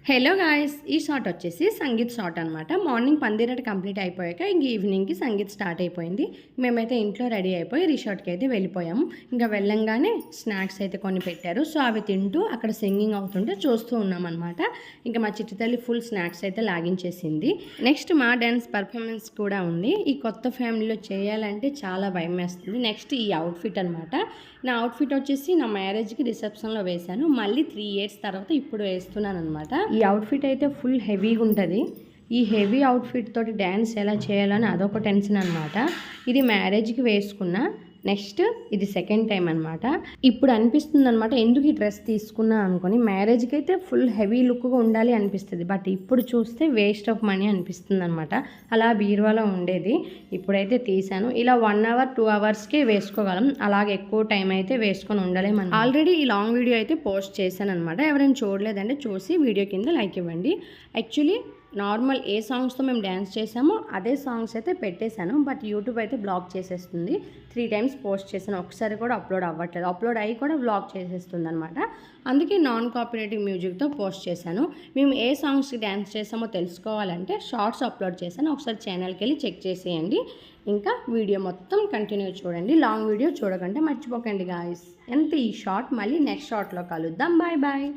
Hello guys, ఈ shot వచ్చేసి sangeet shot అనమాట. మార్నింగ్ పందిరట కంప్లీట్ అయిపోయాక ఇంక ఈవినింగ్కి సంగీత్ స్టార్ట్ అయిపోయింది. మేమైతే ఇంట్లో రెడీ అయిపోయి రిసార్ట్కి అయితే వెళ్ళిపోయాము. ఇంకా వెళ్ళంగానే స్నాక్స్ అయితే కొన్ని పెట్టారు. సో అవి తింటూ అక్కడ సింగింగ్ అవుతుంటే చూస్తూ ఉన్నామన్నమాట. ఇంకా మా చిట్టి తల్లి ఫుల్ స్నాక్స్ అయితే లాగించేసింది. నెక్స్ట్ మా డ్యాన్స్ పర్ఫార్మెన్స్ కూడా ఉంది. ఈ కొత్త ఫ్యామిలీలో చేయాలంటే చాలా భయం వేస్తుంది. నెక్స్ట్ ఈ అవుట్ఫిట్ అనమాట. నా అవుట్ఫిట్ వచ్చేసి నా మ్యారేజ్కి రిసెప్షన్లో వేశాను. మళ్ళీ 3 years తర్వాత ఇప్పుడు వేస్తున్నాను అనమాట. ఈ అవుట్ఫిట్ అయితే ఫుల్ హెవీగా ఉంటుంది. ఈ హెవీ అవుట్ఫిట్ తోటి డ్యాన్స్ ఎలా చేయాలని అదొక టెన్షన్ అనమాట. ఇది మ్యారేజ్కి వేసుకున్న నెక్స్ట్ ఇది సెకండ్ టైం అనమాట. ఇప్పుడు అనిపిస్తుంది అనమాట ఎందుకు ఈ డ్రెస్ తీసుకున్నా అనుకొని. మ్యారేజ్కి అయితే ఫుల్ హెవీ లుక్గా ఉండాలి అనిపిస్తుంది, బట్ ఇప్పుడు చూస్తే వేస్ట్ ఆఫ్ మనీ అనిపిస్తుంది అనమాట. అలా బీరువాలో ఉండేది, ఇప్పుడైతే తీసాను. ఇలా 1 hour 2 hours వేసుకోగలం, అలాగే ఎక్కువ టైం అయితే వేసుకొని ఉండలేము. ఆల్రెడీ ఈ లాంగ్ వీడియో అయితే పోస్ట్ చేశాను అనమాట. ఎవరైనా చూడలేదంటే చూసి వీడియో కింద లైక్ ఇవ్వండి. యాక్చువల్లీ నార్మల్ ఏ సాంగ్స్తో మేము డ్యాన్స్ చేసామో అదే సాంగ్స్ అయితే పెట్టేశాను, బట్ యూట్యూబ్ అయితే బ్లాక్ చేసేస్తుంది. 3 times పోస్ట్ చేశాను, ఒకసారి కూడా అప్లోడ్ అవ్వట్లేదు. అప్లోడ్ అయ్యి కూడా బ్లాక్ చేసేస్తుంది అనమాట. అందుకే నాన్ కాపీరైటింగ్ మ్యూజిక్తో పోస్ట్ చేశాను. మేము ఏ సాంగ్స్కి డ్యాన్స్ చేసామో తెలుసుకోవాలంటే షార్ట్స్ అప్లోడ్ చేశాను, ఒకసారి ఛానల్కి వెళ్ళి చెక్ చేసేయండి. ఇంకా వీడియో మొత్తం కంటిన్యూ చూడండి, లాంగ్ వీడియో చూడకంటే మర్చిపోకండి గాయస్. ఎంత ఈ షార్ట్, మళ్ళీ నెక్స్ట్ షార్ట్లో కలుద్దాం. Bye bye.